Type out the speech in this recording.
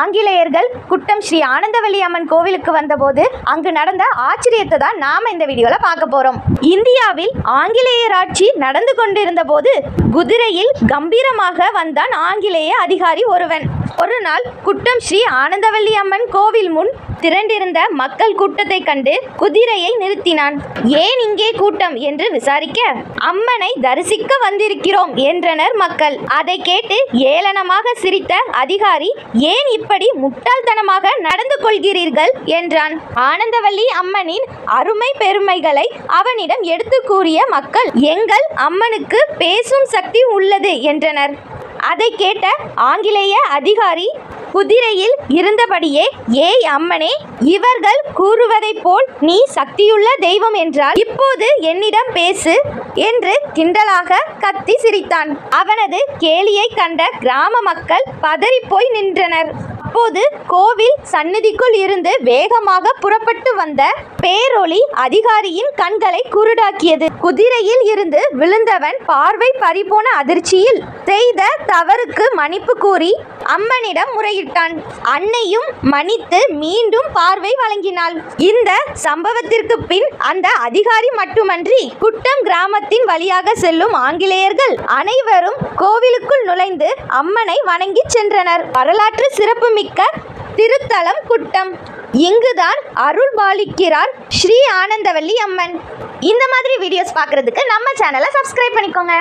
ஆங்கிலேயர்கள் குட்டம் ஸ்ரீ ஆனந்தவல்லி அம்மன் கோவிலுக்கு வந்தபோது அங்கு நடந்த ஆச்சரியத்தை தான் நாம இந்த வீடியோல பார்க்க போறோம். இந்தியாவில் ஆங்கிலேயர் ஆட்சி நடந்து கொண்டிருந்த போது குதிரையில் கம்பீரமாக வந்தான் ஆங்கிலேய அதிகாரி ஒருவன். ஒரு நாள் குட்டம் ஸ்ரீ ஆனந்தவல்லி அம்மன் கோவில் முன் திரண்டிருந்த மக்கள் கூட்டத்தை கண்டு குதிரையை நிறுத்தினான். ஏன் இங்கே கூட்டம் என்று விசாரிக்க, அம்மனை தரிசிக்க வந்திருக்கிறோம் என்றனர் மக்கள். அதை கேட்டு ஏளனமாக சிரித்த அதிகாரி, ஏன் இப்படி முட்டாள்தனமாக நடந்து கொள்கிறீர்கள் என்றான். ஆனந்தவல்லி அம்மனின் அருமை பெருமைகளை அவனிடம் எடுத்து கூறிய மக்கள், எங்கள் அம்மனுக்கு பேசும் சக்தி உள்ளது என்றனர். அதை கேட்ட ஆங்கிலேய அதிகாரி குதிரையில் இருந்தபடியே, ஏய் அம்மனே, இவர்கள் கூறுவதைப் போல் நீ சக்தியுள்ள தெய்வம் என்றால் இப்போது என்னிடம் பேசு என்று கிண்டலாக கத்தி சிரித்தான். அவனது கேலியை கண்ட கிராம மக்கள் பதறிப்போய் நின்றனர். அப்போது கோவில் சந்நிதிக்குள் இருந்து வேகமாக புறப்பட்டு வந்த பேரொளி அதிகாரியின் கண்களை குருடாக்கியது. குதிரையில் இருந்து விழுந்தவன் பார்வை பறிபோன அதிர்ச்சியில் செய்த தவறுக்கு மன்னிப்பு கூறி அம்மனிடம் முறையிட்டான். அன்னையும் மன்னித்து மீண்டும் பார்வை வழங்கினாள். இந்த சம்பவத்திற்கு பின் அந்த அதிகாரி மட்டுமன்றி குட்டம் கிராமத்தின் வழியாக செல்லும் ஆங்கிலேயர்கள் அனைவரும் கோவிலுக்குள் நுழைந்து அம்மனை வணங்கி சென்றனர். வரலாற்று சிறப்புமிக்க திருத்தலம் குட்டம். இங்குதான் அருள் பாலிக்கிறார் ஸ்ரீ ஆனந்தவல்லி அம்மன். இந்த மாதிரி வீடியோஸ் பார்க்கறதுக்கு நம்ம சேனலை சப்ஸ்கிரைப் பண்ணிக்கோங்க.